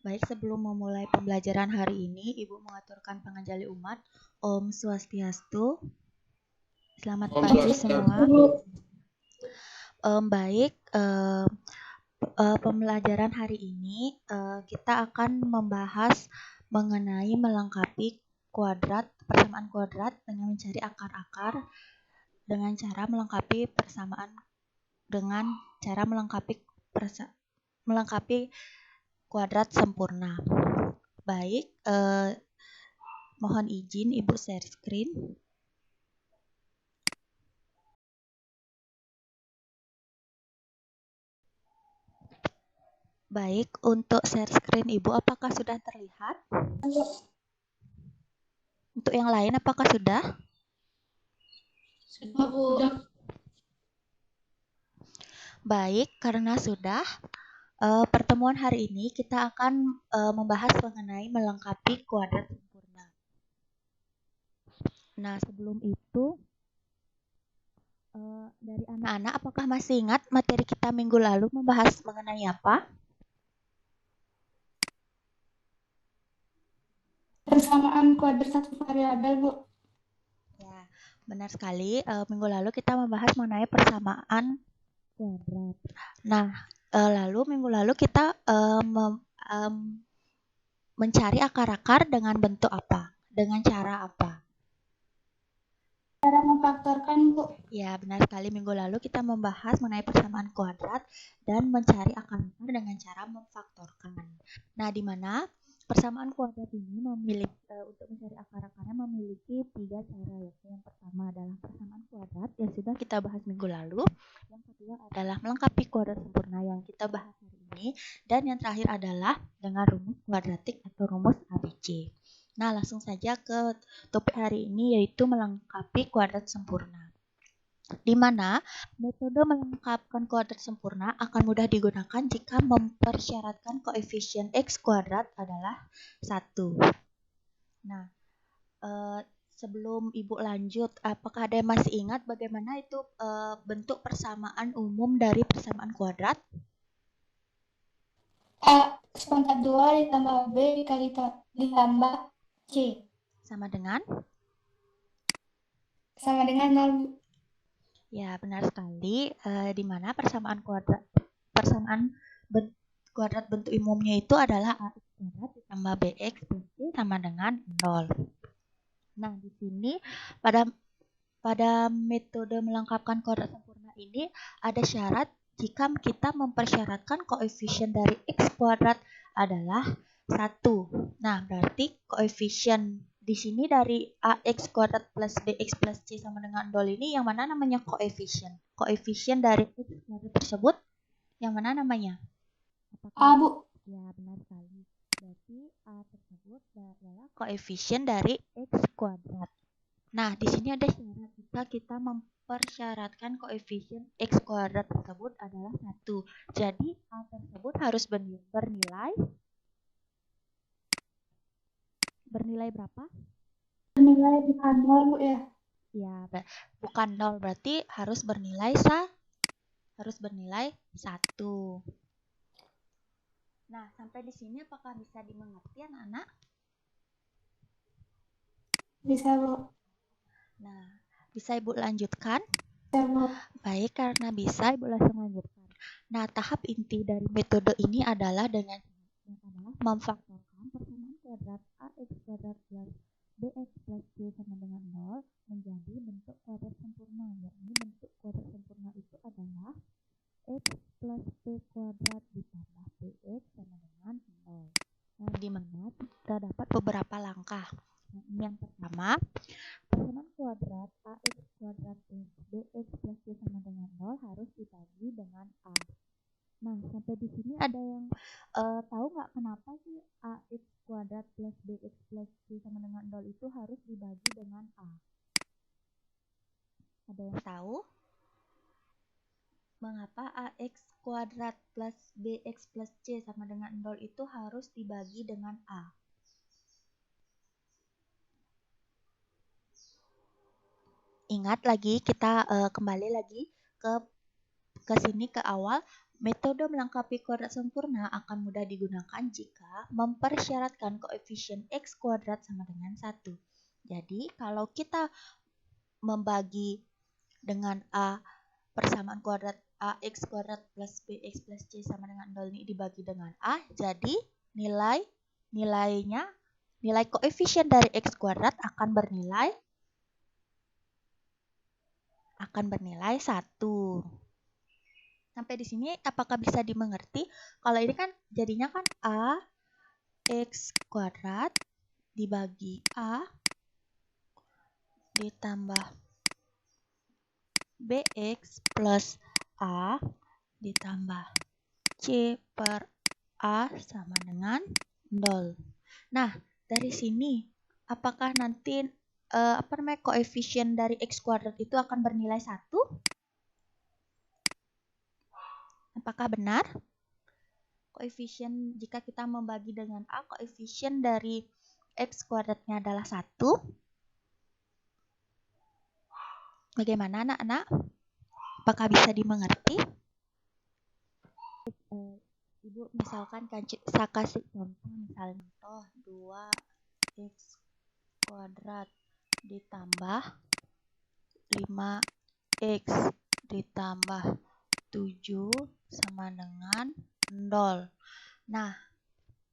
Baik, sebelum memulai pembelajaran hari ini, Ibu mengaturkan panganjali umat. Om Swastiastu. Selamat pagi semua. Baik, pembelajaran hari ini kita akan membahas mengenai melengkapi kuadrat, persamaan kuadrat dengan mencari akar-akar dengan cara melengkapi persamaan dengan cara melengkapi kuadrat sempurna. Baik, mohon izin Ibu share screen. Baik, untuk share screen Ibu apakah sudah terlihat? Untuk yang lain apakah sudah? Sudah, Bu. Baik, karena sudah, pertemuan hari ini kita akan membahas mengenai melengkapi kuadrat sempurna. Nah, sebelum itu, dari anak-anak apakah masih ingat materi kita minggu lalu membahas mengenai apa? Persamaan kuadrat satu variabel, Bu. Ya, benar sekali. Minggu lalu kita membahas mengenai persamaan kuadrat. Nah, lalu minggu lalu kita mencari akar-akar dengan bentuk apa? Dengan cara apa? Cara memfaktorkan, Bu. Ya, benar sekali. Minggu lalu kita membahas mengenai persamaan kuadrat dan mencari akar-akar dengan cara memfaktorkan. Nah, di mana persamaan kuadrat ini untuk mencari akar-akarnya memiliki 3 cara, yaitu yang pertama adalah persamaan kuadrat yang sudah kita bahas minggu lalu, yang kedua adalah melengkapi kuadrat sempurna yang kita bahas hari ini, dan yang terakhir adalah dengan rumus kuadratik atau rumus ABC. Nah, langsung saja ke topik hari ini, yaitu melengkapi kuadrat sempurna. Di mana metode melengkapkan kuadrat sempurna akan mudah digunakan jika mempersyaratkan koefisien X kuadrat adalah 1. Nah, sebelum Ibu lanjut, apakah ada yang masih ingat bagaimana itu bentuk persamaan umum dari persamaan kuadrat? A seperempat 2 ditambah B ditambah C. Sama dengan? Sama dengan 0, Bu. Ya, benar sekali. Di mana persamaan kuadrat bentuk umumnya itu adalah AX kuadrat ditambah BX plus C sama dengan 0. Nah, di sini pada metode melengkapkan kuadrat sempurna ini ada syarat jika kita mempersyaratkan koefisien dari X kuadrat adalah 1. Nah, berarti koefisien di sini dari AX kuadrat plus BX plus C sama dengan 0 ini yang mana namanya koefisien? Koefisien dari X kuadrat tersebut yang mana namanya? A, Bu. Ya, benar sekali. Berarti A tersebut adalah koefisien dari X kuadrat. Nah, di sini ada syarat jika kita mempersyaratkan koefisien X kuadrat tersebut adalah 1. Jadi, A tersebut harus bernilai berapa? Bernilai bukan 0, Bu, ya. Ya, bukan 0, berarti harus bernilai 1. Nah, sampai di sini apakah bisa dimengerti anak-anak? Bisa, Bu. Nah, bisa Ibu lanjutkan? Bisa, Bu. Baik, karena bisa Ibu langsung lanjutkan. Nah, tahap inti dari metode ini adalah memfaktorkan persamaan kuadrat AX kuadrat plus BX plus C sama dengan 0 menjadi bentuk kuadrat sempurna. Yakni bentuk kuadrat sempurna itu adalah X plus P kuadrat ditambah BX sama dengan 0. Nah, di mana terdapat beberapa langkah. Nah, ini yang pertama, persamaan kuadrat AX kuadrat plus BX plus C sama dengan 0 harus dibagi dengan A. Nah, sampai di sini ada yang tahu nggak kenapa sih AX kuadrat plus BX plus C sama dengan 0 itu harus dibagi dengan A? Ada yang tahu? Mengapa AX kuadrat plus BX plus C sama dengan 0 itu harus dibagi dengan A? Ingat lagi, kita kembali lagi ke sini ke awal metode melengkapi kuadrat sempurna akan mudah digunakan jika mempersyaratkan koefisien x kuadrat sama dengan 1. Jadi, kalau kita membagi dengan A persamaan kuadrat ax kuadrat plus bx plus c sama dengan 0 ini dibagi dengan A, jadi nilai koefisien dari x kuadrat akan bernilai 1. Sampai di sini apakah bisa dimengerti? Kalau ini kan jadinya kan A x kuadrat dibagi A ditambah bx plus A ditambah c per A sama dengan 0. Nah, dari sini apakah nanti koefisien dari x kuadrat itu akan bernilai 1? Apakah benar? Koefisien jika kita membagi dengan A, koefisien dari x kuadratnya adalah 1. Bagaimana anak-anak? Apakah bisa dimengerti? Ibu misalkan saya kasih contoh, misalnya 2x kuadrat ditambah 5x ditambah 7 sama dengan 0. Nah,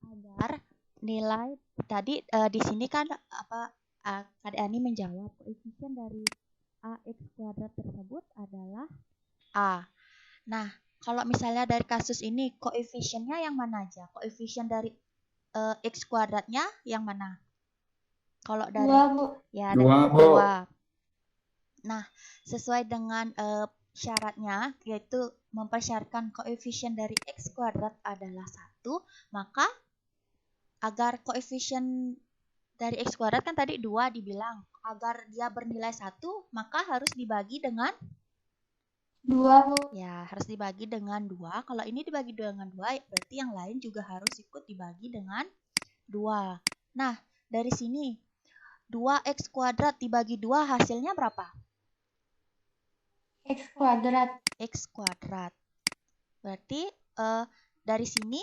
agar nilai tadi di sini kan Kak Ani menjawab koefisien dari ax kuadrat tersebut adalah A. Nah, kalau misalnya dari kasus ini koefisiennya yang mana aja? Koefisien dari x kuadratnya yang mana? Kalau dari 2, Bu. ya dari 2. Nah, sesuai dengan syaratnya, yaitu mempersyaratkan koefisien dari x kuadrat adalah 1, maka agar koefisien dari x kuadrat kan tadi 2 dibilang, agar dia bernilai 1, maka harus dibagi dengan 2, Bu. ya, harus dibagi dengan 2. Kalau ini dibagi dengan 2, berarti yang lain juga harus ikut dibagi dengan 2. Nah, dari sini 2x kuadrat dibagi 2 hasilnya berapa? X kuadrat. X kuadrat. Berarti dari sini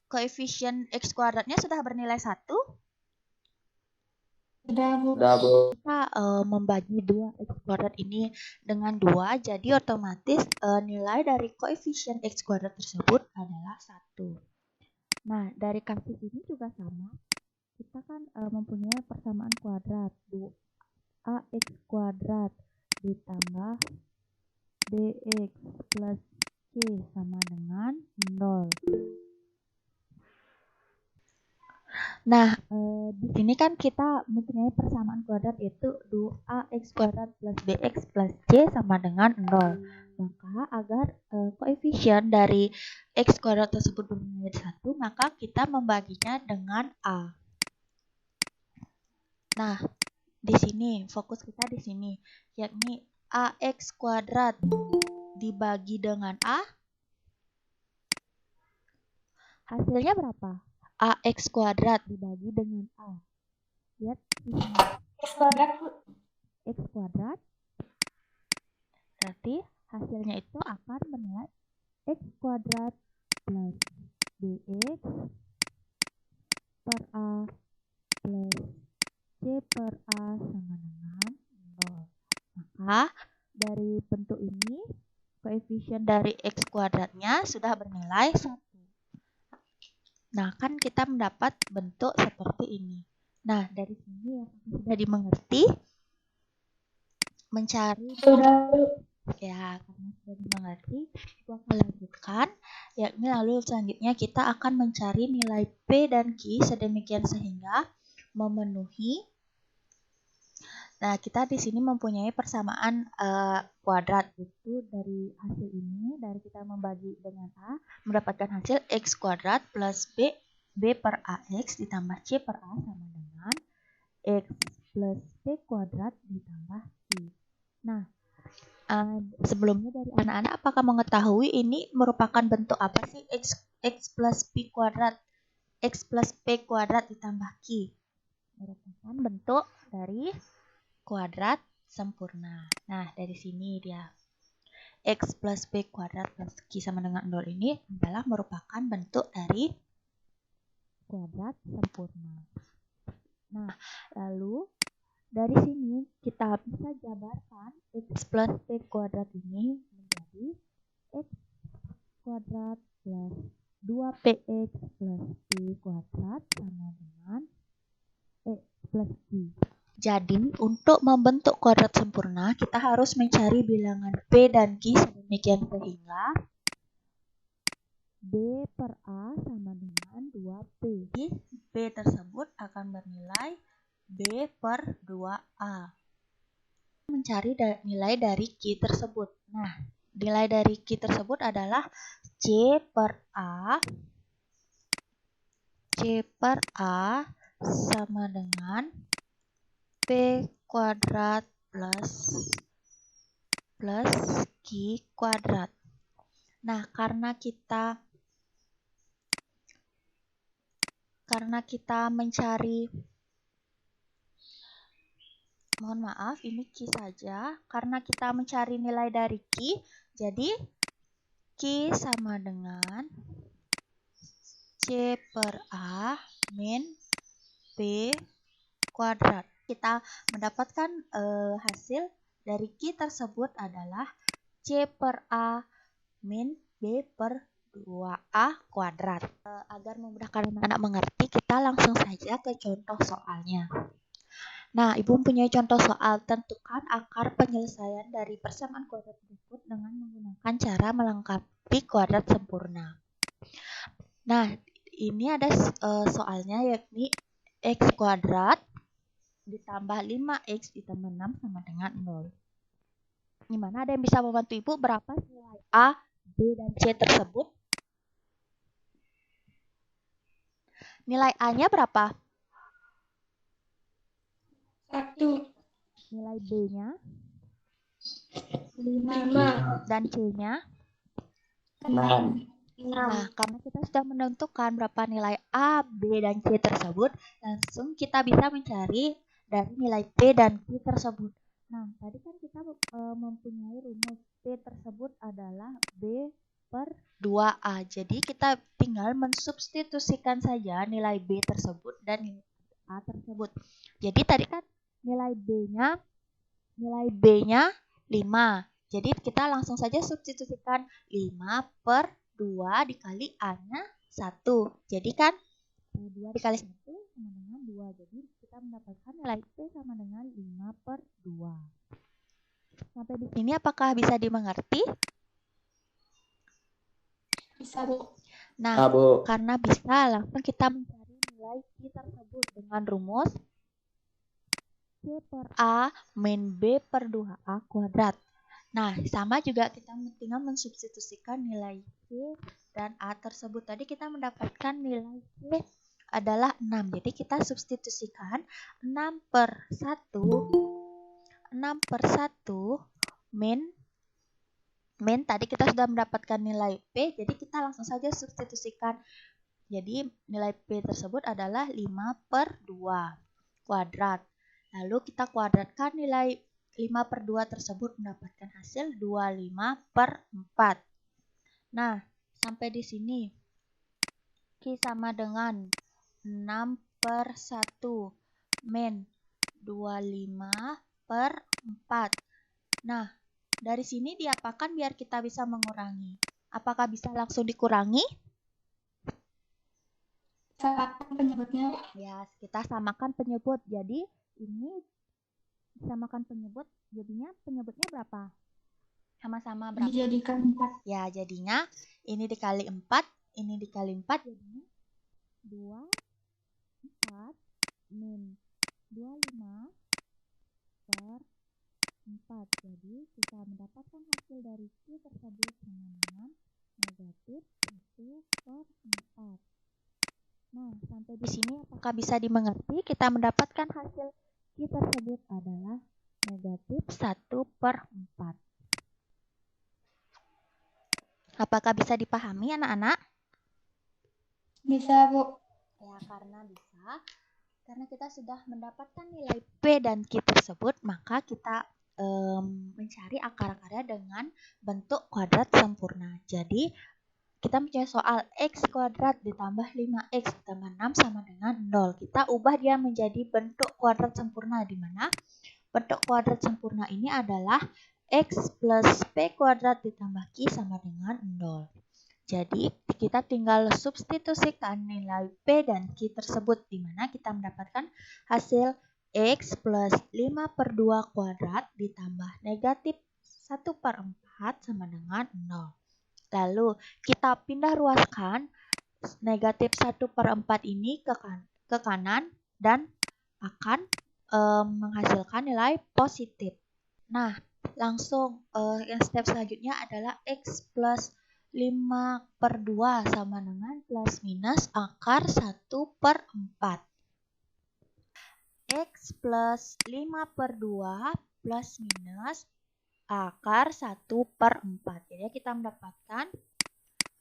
koefisien x kuadratnya sudah bernilai 1. Sudah, Bu. Kita membagi 2x kuadrat ini dengan 2, jadi otomatis nilai dari koefisien x kuadrat tersebut adalah 1. Nah, dari kasus ini juga sama. Kita kan mempunyai persamaan kuadrat 2ax kuadrat ditambah bx plus c sama dengan 0. Nah, di sini kan kita mempunyai persamaan kuadrat yaitu 2ax kuadrat plus bx plus c sama dengan 0. Maka agar koefisien dari x kuadrat tersebut bernilai 1, maka kita membaginya dengan a. Nah, di sini fokus kita di sini, yakni ax kuadrat dibagi dengan a, hasilnya berapa? Ax kuadrat dibagi dengan a. Lihat di sini. X kuadrat, Bu. X kuadrat. Berarti hasilnya itu akan bernilai x kuadrat plus bx per a plus c per a sama dengan 0. Maka dari bentuk ini koefisien dari x kuadratnya sudah bernilai 1. Nah, kan kita mendapat bentuk seperti ini. Nah, dari sini yang sudah dimengerti, mencari ya, karena sudah dimengerti, kita akan lanjutkan, yakni lalu selanjutnya kita akan mencari nilai P dan Q sedemikian sehingga memenuhi. Nah, kita di sini mempunyai persamaan kuadrat, itu dari hasil ini, dari kita membagi dengan A, mendapatkan hasil x kuadrat plus b per ax ditambah c per a sama dengan x plus p kuadrat ditambah q. Nah, sebelumnya dari anak-anak apakah mengetahui ini merupakan bentuk apa sih x plus p kuadrat, x plus p kuadrat ditambah q? Merupakan bentuk dari kuadrat sempurna. Nah, dari sini dia. X plus B kuadrat plus Q sama dengan 0 ini adalah merupakan bentuk dari kuadrat sempurna. Nah, lalu dari sini kita bisa jabarkan X plus B kuadrat ini menjadi X kuadrat plus 2px plus P kuadrat sama dengan X plus Q. Jadi, untuk membentuk kuadrat sempurna, kita harus mencari bilangan P dan Q sedemikian sehingga B per A sama dengan 2P. Jadi, P tersebut akan bernilai B per 2A. Mencari nilai dari Q tersebut. Nah, nilai dari Q tersebut adalah C per A sama dengan P kuadrat plus Q kuadrat. Nah, karena kita mencari, mohon maaf, ini Q saja. Karena kita mencari nilai dari Q, jadi Q sama dengan C per A min P kuadrat. Kita mendapatkan hasil dari Q tersebut adalah C per A min B per 2A kuadrat. Agar memudahkan anak-anak mengerti, kita langsung saja ke contoh soalnya. Nah, Ibu punya contoh soal. Tentukan akar penyelesaian dari persamaan kuadrat berikut dengan menggunakan cara melengkapi kuadrat sempurna. Nah, ini ada soalnya, yakni X kuadrat ditambah 5X ditambah 6 sama dengan 0. Gimana, ada yang bisa membantu Ibu berapa nilai A, B, dan C tersebut? Nilai A-nya berapa? 1. Nilai B-nya? 5. Dan C-nya? 6. Nah, karena kita sudah menentukan berapa nilai A, B, dan C tersebut, langsung kita bisa mencari dari nilai P dan Q tersebut. Nah, tadi kan kita mempunyai rumus P tersebut adalah B per 2A. Jadi, kita tinggal mensubstitusikan saja nilai B tersebut dan nilai A tersebut. Jadi, tadi kan nilai B-nya 5. Jadi, kita langsung saja substitusikan 5 per 2 dikali A-nya 1. Jadi kan 2 dikali 1 sama dengan 2. Jadi kita mendapatkan nilai P sama dengan 5 per 2. Sampai di sini apakah bisa dimengerti? Bisa, Bu. Nah, karena bisa, langsung kita mencari nilai Q tersebut dengan rumus C per A min B per 2A kuadrat. Nah, sama juga kita tinggal mensubstitusikan nilai C dan A tersebut. Tadi kita mendapatkan nilai C adalah 6. Jadi kita substitusikan 6 per 1 min tadi kita sudah mendapatkan nilai P. Jadi kita langsung saja substitusikan. Jadi nilai P tersebut adalah 5 per 2 kuadrat. Lalu kita kuadratkan nilai 5 per 2 tersebut mendapatkan hasil 25 per 4. Nah, sampai di sini Q sama dengan 6 per 1 min 25 per 4. Nah, dari sini diapakan biar kita bisa mengurangi? Apakah bisa langsung dikurangi? Samakan penyebutnya. Ya, kita samakan penyebut. Jadi, ini disamakan penyebut, jadinya penyebutnya berapa? Sama-sama berapa? Dijadikan 4. Ya, jadinya ini dikali 4, ini dikali 4, jadinya 24 min 25 per 4. Jadi, kita mendapatkan hasil dari Q tersebut sama dengan negatif 1 per 4. Nah, sampai di sini apakah bisa dimengerti? Kita mendapatkan hasil Q tersebut adalah negatif 1 per 4. Apakah bisa dipahami anak-anak? Bisa, Bu. Ya, karena bisa. Karena kita sudah mendapatkan nilai P dan Q tersebut, maka kita mencari akar-akarnya dengan bentuk kuadrat sempurna. Jadi kita punya soal x kuadrat ditambah 5x ditambah 6 sama dengan 0. Kita ubah dia menjadi bentuk kuadrat sempurna, di mana bentuk kuadrat sempurna ini adalah x plus p kuadrat ditambah q sama dengan 0. Jadi kita tinggal substitusikan nilai p dan q tersebut, di mana kita mendapatkan hasil x plus 5/2 kuadrat ditambah negatif 1/4 sama dengan 0. Lalu kita pindah ruaskan negatif 1/4 ini ke kanan dan akan menghasilkan nilai positif. Nah, langsung yang step selanjutnya adalah x plus 5/2 sama dengan plus minus akar 1/4. X plus 5/2 plus minus akar 1/4. Jadi kita mendapatkan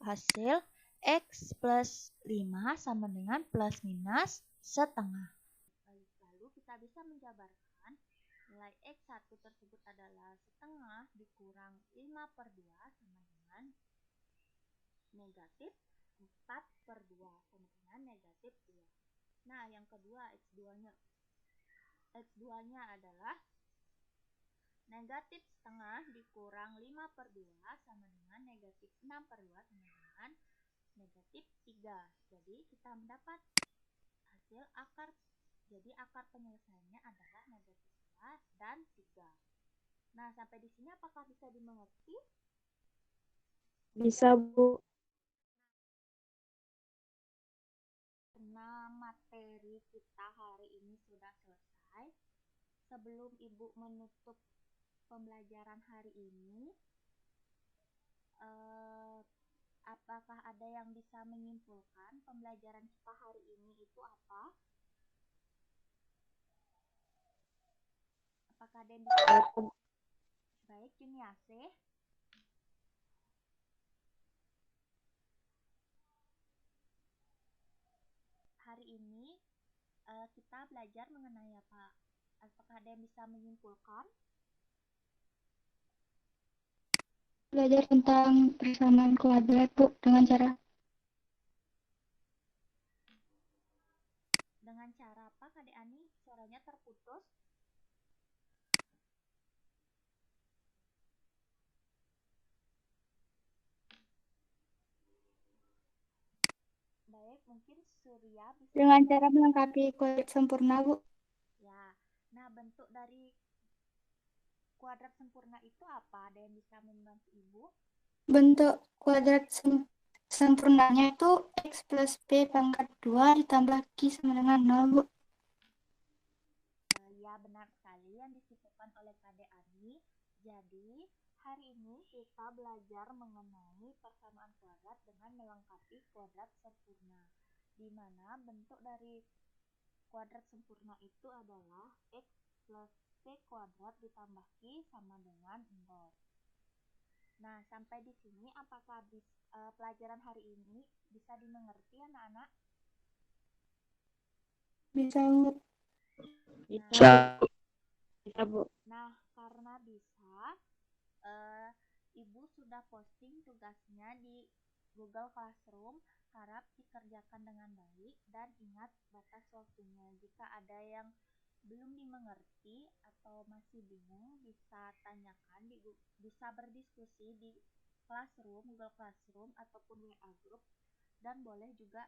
hasil x plus 5 sama dengan plus minus setengah. Lalu kita bisa menjabarkan nilai x1 tersebut adalah setengah dikurang 5/2 sama dengan negatif 4/2 sama dengan negatif 2. Nah, yang kedua x2-nya adalah negatif setengah dikurang 5/2 sama dengan negatif 6/2 sama dengan negatif 3. Jadi kita mendapat hasil akar. Jadi akar penyelesaiannya adalah negatif 2 dan 3. Nah, sampai di sini apakah bisa dimengerti? Bisa, Bu. Karena materi kita hari ini sudah selesai, sebelum Ibu menutup pembelajaran hari ini, apakah ada yang bisa menyimpulkan pembelajaran kita hari ini itu apa? Apakah ada yang bisa? Baik, Juniase. Hari ini kita belajar mengenai apa? Apakah ada yang bisa menyimpulkan? Belajar tentang persamaan kuadrat, Bu, dengan cara apa, Kak Ani? Suaranya terputus. Baik, mungkin Surya bisa dengan cara melengkapi kuadrat sempurna, Bu. Ya. Nah, bentuk dari kuadrat sempurna itu apa? Ada yang bisa membantu Ibu? Bentuk kuadrat sempurnanya itu x plus p pangkat 2 ditambah q sama dengan 0, Bu. Ya, benar sekali yang disebutkan oleh Kade Ani. Jadi, hari ini kita belajar mengenai persamaan kuadrat dengan melengkapi kuadrat sempurna, di mana bentuk dari kuadrat sempurna itu adalah x plus p kuadrat ditambah q sama dengan 0. Nah, sampai di sini apakah pelajaran hari ini bisa dimengerti, anak-anak? Bisa, Bu. Bisa, Bu. Nah, karena bisa, Ibu sudah posting tugasnya di Google Classroom. Harap dikerjakan dengan baik dan ingat batas waktunya. Jika ada yang belum dimengerti atau masih bingung, bisa tanyakan, bisa berdiskusi di Classroom, Google Classroom ataupun WA Group, dan boleh juga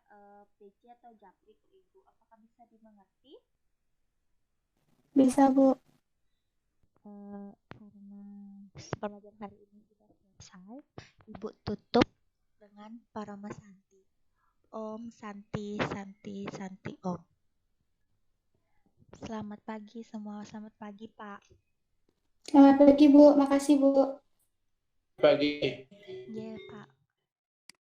PC atau Japri ke Ibu. Apakah bisa dimengerti? Bisa, Bu. Karena pembelajaran hari ini sudah selesai, Ibu tutup dengan Parama Santi. Om Santi Santi Santi Om. Selamat pagi semua. Selamat pagi, Pak. Selamat pagi, Bu. Makasih, Bu. Pagi. Iya, Pak.